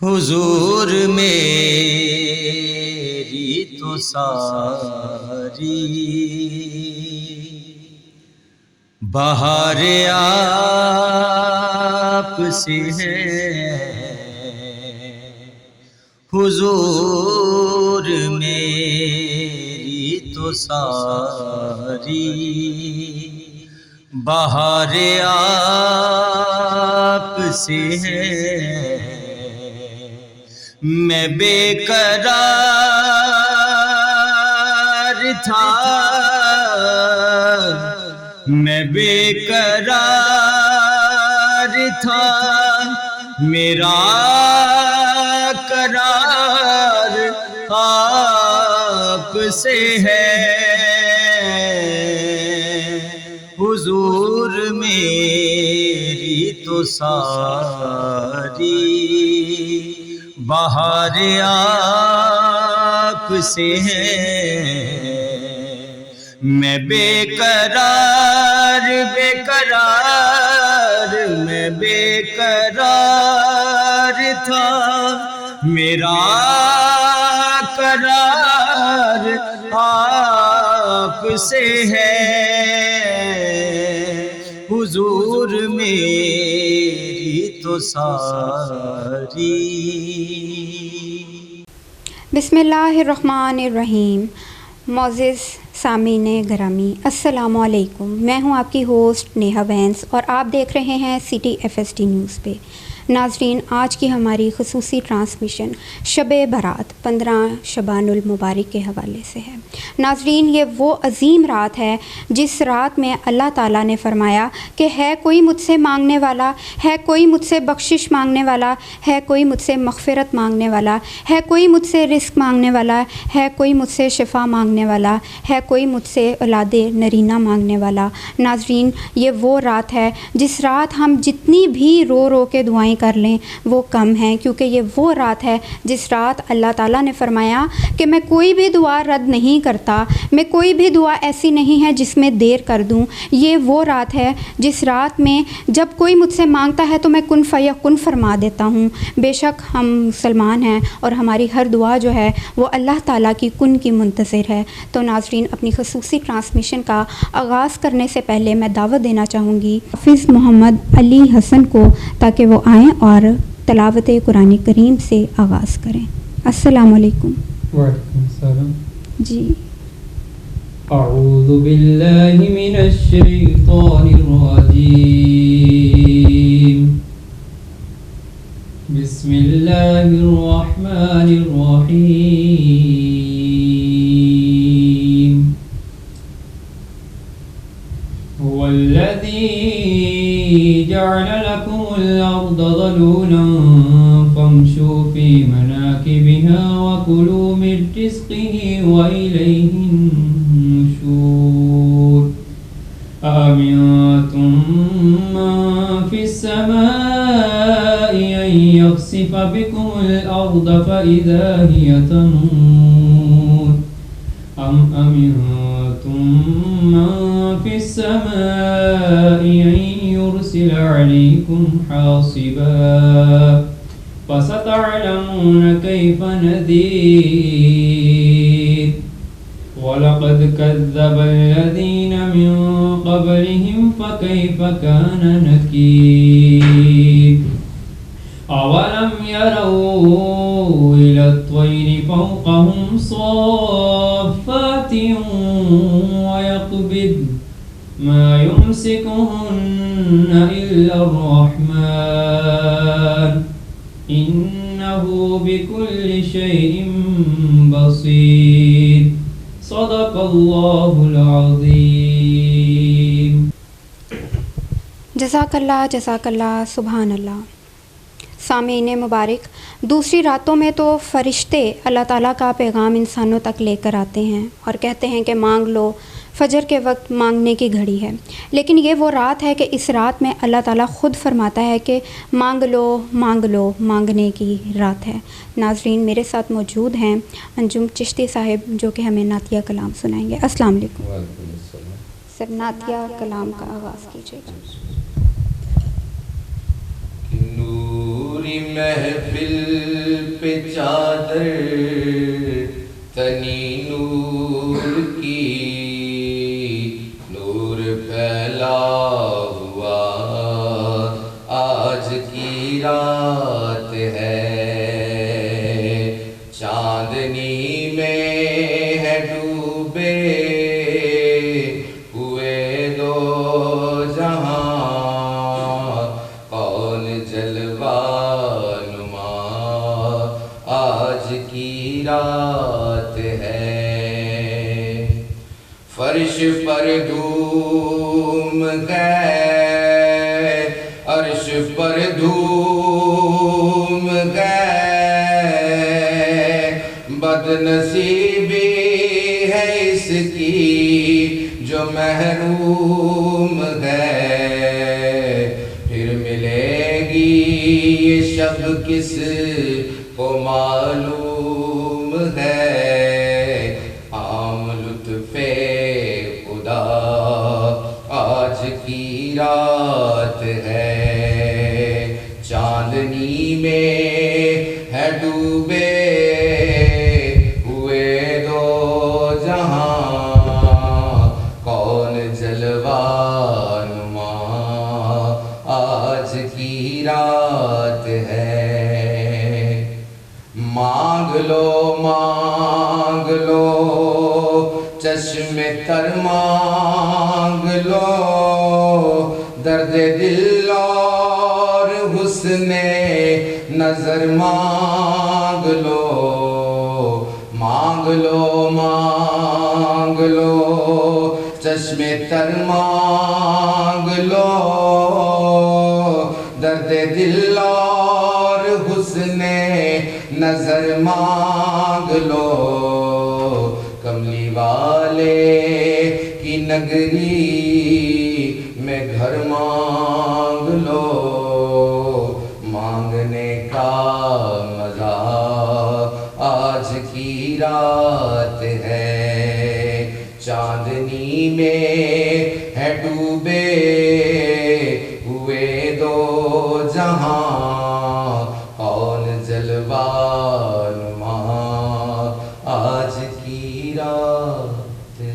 حضور میری تو ساری بہار آپ سے ہے، حضور میری تو ساری بہار آپ سے ہے۔ میں بے قرار تھا، میں بے قرار تھا، میرا قرار آپ سے ہے۔ حضور میری تو ساری بہار آپ سے ہے۔ میں بے قرار میں بے قرار تھا، میرا قرار آپ سے ہے۔ حضور میری تو ساری۔ بسم اللہ الرحمن الرحیم۔ معزز سامعین گرامی، السلام علیکم۔ میں ہوں آپ کی ہوسٹ نیہا وینس اور آپ دیکھ رہے ہیں سٹی FSD نیوز پہ۔ ناظرین، آج کی ہماری خصوصی ٹرانسمیشن شب برات 15 شعبان المبارک کے حوالے سے ہے۔ ناظرین، یہ وہ عظیم رات ہے جس رات میں اللہ تعالیٰ نے فرمایا کہ ہے کوئی مجھ سے مانگنے والا، ہے کوئی مجھ سے بخشش مانگنے والا، ہے کوئی مجھ سے مغفرت مانگنے والا، ہے کوئی مجھ سے رزق مانگنے والا، ہے کوئی مجھ سے شفا مانگنے والا، ہے کوئی مجھ سے اولاد نرینہ مانگنے والا۔ ناظرین، یہ وہ رات ہے جس رات ہم جتنی بھی رو رو کے دعائیں کر لیں وہ کم ہیں، کیونکہ یہ وہ رات ہے جس رات اللہ تعالیٰ نے فرمایا کہ میں کوئی بھی دعا رد نہیں کرتا، میں کوئی بھی دعا ایسی نہیں ہے جس میں دیر کر دوں۔ یہ وہ رات ہے جس رات میں جب کوئی مجھ سے مانگتا ہے تو میں کن فیکن فرما دیتا ہوں۔ بے شک ہم مسلمان ہیں اور ہماری ہر دعا جو ہے وہ اللہ تعالیٰ کی کن کی منتظر ہے۔ تو ناظرین، اپنی خصوصی ٹرانسمیشن کا آغاز کرنے سے پہلے میں دعوت دینا چاہوں گی حافظ محمد علی حسن کو، تاکہ وہ آئیں اور تلاوت قرآن کریم سے آغاز کریں۔ السلام علیکم۔ وعلیکم السلام۔ جی۔ اعوذ باللہ من الشیطان الرجیم، بسم اللہ الرحمن الرحیم۔ هو الذی جعل لكم الأرض ذلولا فامشوا في مناكبها وكلوا من رزقه وإليه النشور۔ أأمنتم من في السماء أن يخسف بكم الأرض فإذا هي تمور، أم أمنتم من في السماء أن يرسل عليكم حاصبا فستعلمون كيف نذير۔ ولقد كذب الذين من قبلهم فكيف كان نكير۔ أولم يروا إلى الطير فوقهم صافات ويقبض ما يمسكهن إلا الرحمن إنه بكل شيء بصير۔ صدق اللہ العظیم۔ جزاک اللہ، سبحان اللہ۔ سامعین مبارک، دوسری راتوں میں تو فرشتے اللہ تعالیٰ کا پیغام انسانوں تک لے کر آتے ہیں اور کہتے ہیں کہ مانگ لو، فجر کے وقت مانگنے کی گھڑی ہے۔ لیکن یہ وہ رات ہے کہ اس رات میں اللہ تعالیٰ خود فرماتا ہے کہ مانگ لو، مانگنے کی رات ہے۔ ناظرین، میرے ساتھ موجود ہیں انجم چشتی صاحب، جو کہ ہمیں نعتیہ کلام سنائیں گے۔ السلام علیکم سر، نعتیہ کلام کا آغاز کیجیے۔ نور محفل ہر تنی نور کی نور پھیلا ہوا آج کی رات ہے چاندنی میں ہے ڈوبے ہوئے دو جہاں کون جلوہ نما آج کی رات ہے فرش پر دھوم گئے عرش پر دھوم گئے بد نصیبی ہے اس کی جو محروم ہے پھر ملے گی یہ شب کس کو معلوم ہے عام لطف خدا آج کی رات ہے چاندنی میں ہے ڈوبے ہوئے دو جہاں کون جلوہ نما آج کی رات ہے مانگ لو چشم تر مانگ لو درد دل اور حسن نظر مانگ لو چشم تر مانگ لو درد دل اور حسن نظر مانگ لو کملی والے کی نگری میں گھر مانگ لو مانگنے کا مزہ آج کی رات ہے چاندنی میں ہے ڈوبے ہوئے دو جہاں کون جلوہ نما آج کی رات ہے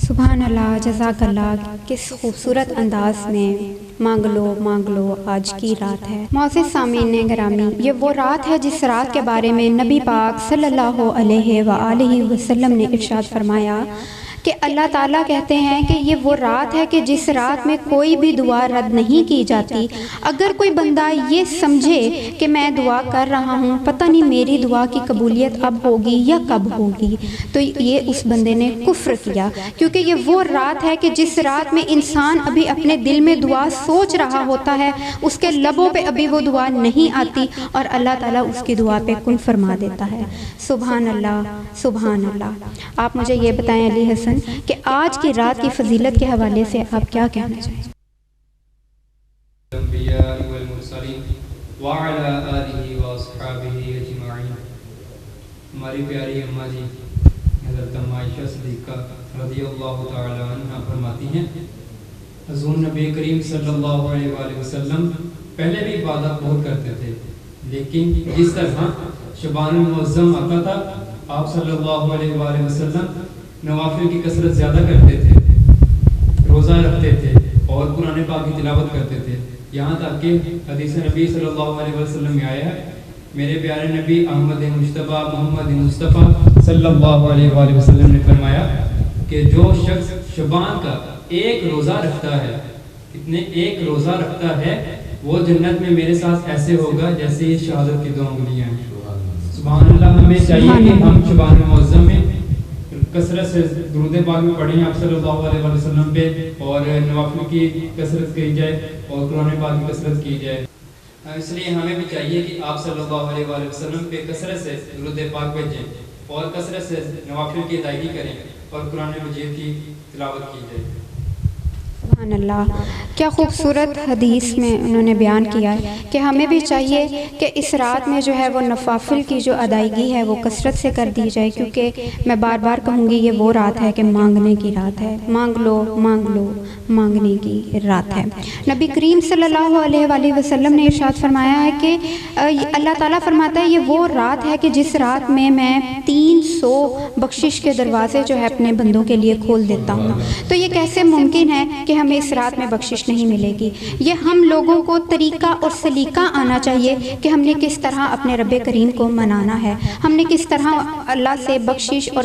سبحان اللہ، جزاک اللہ، کس خوبصورت انداز میں مانگ لو آج کی رات ہے۔ معزز سامعین گرامی، یہ وہ رات ہے جس رات کے بارے میں نبی پاک صلی اللہ علیہ وآلہ وسلم نے ارشاد فرمایا کہ اللہ تعالیٰ کہتے ہیں کہ یہ وہ رات ہے کہ جس رات میں کوئی بھی دعا رد نہیں کی جاتی۔ اگر کوئی بندہ یہ سمجھے کہ میں دعا کر رہا ہوں، پتہ نہیں میری دعا کی قبولیت اب ہوگی یا کب ہوگی، تو یہ اس بندے نے کفر کیا، کیونکہ یہ وہ رات ہے کہ جس رات میں انسان ابھی اپنے دل میں دعا سوچ رہا ہوتا ہے، اس کے لبوں پہ ابھی وہ دعا نہیں آتی اور اللہ تعالیٰ اس کی دعا پہ کن فرما دیتا ہے۔ سبحان اللہ، سبحان اللہ۔ آپ مجھے یہ بتائیں علی حسن کہ آج کی رات کی فضیلت کے حوالے سے آپ کیا کہنا چاہیں؟ الانبیاء والمرسلین وعلی آلہ واصحابہ اجمعین۔ ہماری پیاری اماں جی حضرت عائشہ صدیقہ رضی اللہ تعالی عنہ فرماتی ہیں حضور نبی کریم صلی اللہ علیہ وآلہ وسلم پہلے بھی عبادت بہت کرتے تھے، لیکن جس طرح شبان المعظم آتا تھا آپ صلی اللہ علیہ وآلہ وسلم نوافل کی کثرت زیادہ کرتے تھے، روزہ رکھتے تھے اور قرآن پاک کی تلاوت کرتے تھے، یہاں تک کہ حدیث نبی صلی اللہ علیہ وسلم میں آیا ہے میرے پیارے نبی احمد مصطفیٰ محمد مصطفیٰ صلی اللہ علیہ وآلہ وسلم نے فرمایا کہ جو شخص شبان کا ایک روزہ رکھتا ہے، کتنے ایک روزہ رکھتا ہے، وہ جنت میں میرے ساتھ ایسے ہوگا جیسے یہ شہادت کی 2 انگلیاں ہیں۔ سبحان اللہ، ہمیں چاہیے کہ ہم شبان معظم میں کثرت سے درود پاک میں پڑھیں آپ صلی اللہ علیہ وسلم پہ، اور نوافل کی کثرت کی جائے اور قرآن پاک کی کثرت کی جائے۔ اس لیے ہمیں بھی چاہیے کہ آپ صلی اللہ علیہ وسلم پہ کثرت سے درود پاک بھیجیں اور کثرت سے نوافل کی ادائیگی کریں اور قرآن مجید کی تلاوت کی جائے۔ سبحان اللہ، کیا خوبصورت حدیث میں انہوں نے بیان کیا ہے کہ ہمیں بھی چاہیے کہ اس رات میں جو ہے وہ نوافل کی جو ادائیگی ہے وہ کثرت سے کر دی جائے، کیونکہ میں بار بار کہوں گی یہ وہ رات ہے کہ مانگنے کی رات ہے، مانگ لو مانگنے کی رات ہے۔ نبی کریم صلی اللہ علیہ وآلہ وسلم نے ارشاد فرمایا ہے کہ اللہ تعالیٰ فرماتا ہے یہ وہ رات ہے کہ جس رات میں 300 بخشش کے دروازے جو ہے اپنے بندوں کے لیے کھول دیتا ہوں۔ تو یہ کیسے ممکن ہے کہ ہمیں اس رات میں بخشش نہیں ملے گی؟ یہ ہم لوگوں کو طریقہ اور سلیقہ آنا چاہیے کہ ہم نے کس طرح اپنے رب کریم کو منانا ہے، ہم نے کس طرح اللہ سے بخشش اور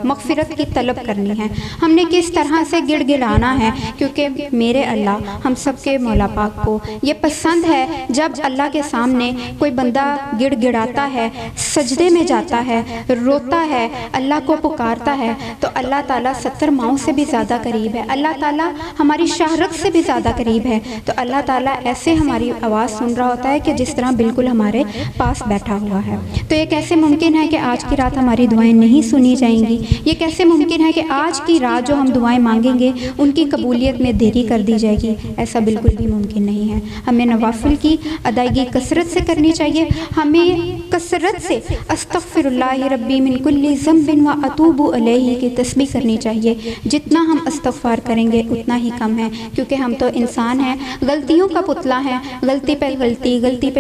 مغفرت کی طلب کرنی ہے، ہم نے کس طرح سے گڑ گڑانا ہے، کیونکہ میرے اللہ ہم سب کے مولا پاک کو یہ پسند ہے جب اللہ کے سامنے کوئی بندہ گڑ گڑاتا ہے، سجدے میں جاتا ہے، روتا ہے، اللہ کو پکارتا ہے، تو اللہ تعالیٰ 70 ماؤں سے بھی زیادہ قریب ہے، اللہ تعالیٰ ہماری شہرت سے بھی زیادہ قریب ہے۔ تو اللہ تعالیٰ ایسے ہماری آواز سن رہا ہوتا ہے کہ جس طرح بالکل ہمارے پاس بیٹھا ہوا ہے۔ تو یہ کیسے ممکن ہے کہ آج کی رات ہماری دعائیں نہیں سنی جائیں گی؟ یہ کیسے ممکن ہے کہ آج کی رات جو ہم دعائیں مانگیں گے ان کی قبولیت میں دیری کر دی جائے گی؟ ایسا بالکل بھی ممکن نہیں ہے۔ ہمیں نوافل کی ادائیگی کثرت سے کرنی چاہیے، ہمیں کثرت سے استغفر اللہ ربی من کل ذنب و اتوب الیہ کی تسبیح کرنی چاہیے۔ جتنا ہم استغفار کریں گے اتنا ہی کم ہے، کیونکہ ہم تو انسان ہیں، غلطیوں کا پتلا ہیں، غلطی پہ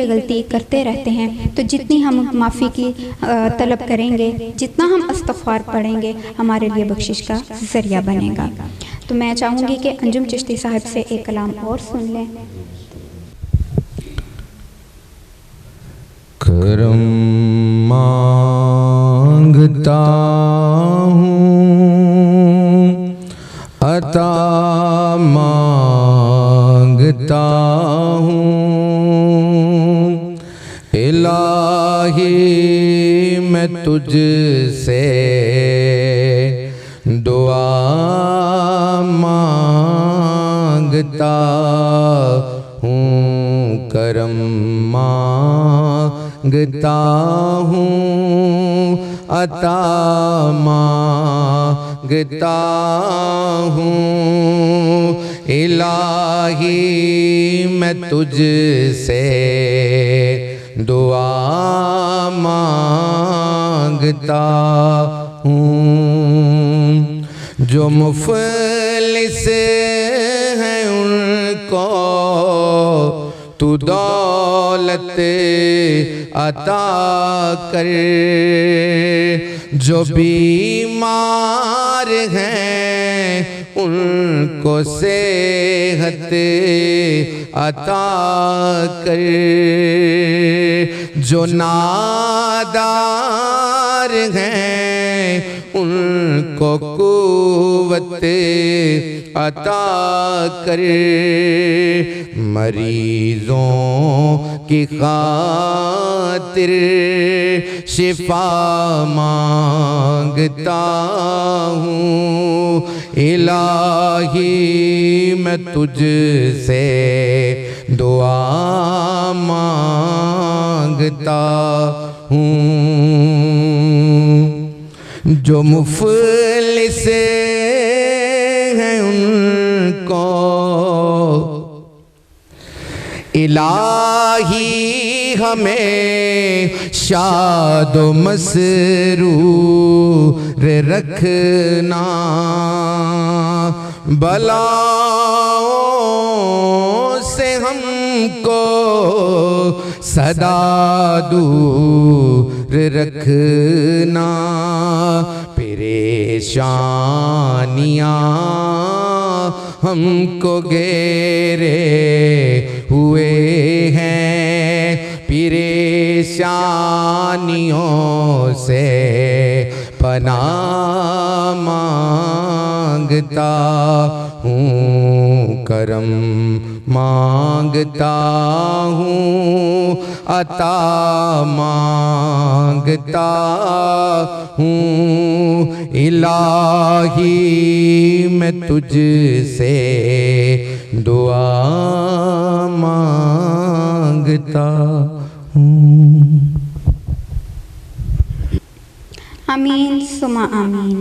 غلطی کرتے رہتے ہیں۔ تو جتنی ہم معافی کی طلب کریں گے، جتنا ہم استغفار پڑھیں گے، ہمارے لیے بخشش کا ذریعہ بنے گا۔ تو میں چاہوں گی کہ انجم چشتی صاحب سے ایک کلام اور سن لیں۔ کرم مانگتا ہوں، عطا مانگتا ہوں، الہی میں تجھ سے دعا مانگتا ہوں، کرم مانگتا ہوں، عطا مانگتا ہوں، الہی میں تجھ سے دعا مانگتا ہوں۔ جو مفلس ہیں ان کو تو دولت عطا کر، جو بیمار ہیں ان کو صحت عطا کر، جو نادار ہیں ان کو قوت عطا کر، مریضوں کی خاطر شفا مانگتا ہوں، الہی میں تجھ سے دعا مانگتا ہوں۔ جو مفلس ہیں ان کو الہی ہمیں شاد و مسرور رکھنا، بلاؤں سے ہم کو سدا دور رکھنا، پریشانیاں ہم کو گھیرے ہوئے ہیں، پریشانیوں سے پناہ مانگتا ہوں، کرم مانگتا ہوں، عطا مانگتا ہوں، الہی میں تجھ سے دعا مانگتا ہوں۔ آمین ثم آمین۔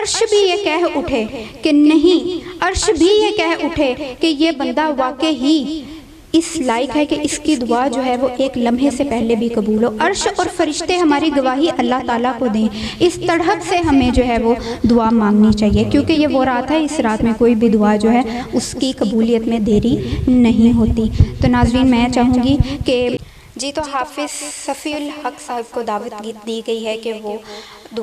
عرش بھی یہ کہہ اٹھے کہ نہیں، عرش بھی یہ کہہ اٹھے کہ یہ بندہ واقع ہی اس لائق ہے کہ اس کی دعا جو ہے وہ ایک لمحے سے پہلے بھی قبول ہو۔ عرش اور فرشتے ہماری گواہی اللہ تعالیٰ کو دیں، اس تڑہب سے ہمیں جو ہے وہ دعا مانگنی چاہیے، کیونکہ یہ وہ رات ہے، اس رات میں کوئی بھی دعا جو ہے اس کی قبولیت میں دیری نہیں ہوتی۔ تو ناظرین میں چاہوں گی کہ جی تو حافظ صفی الحق صاحب کو دعوت دی گئی ہے کہ وہ دعا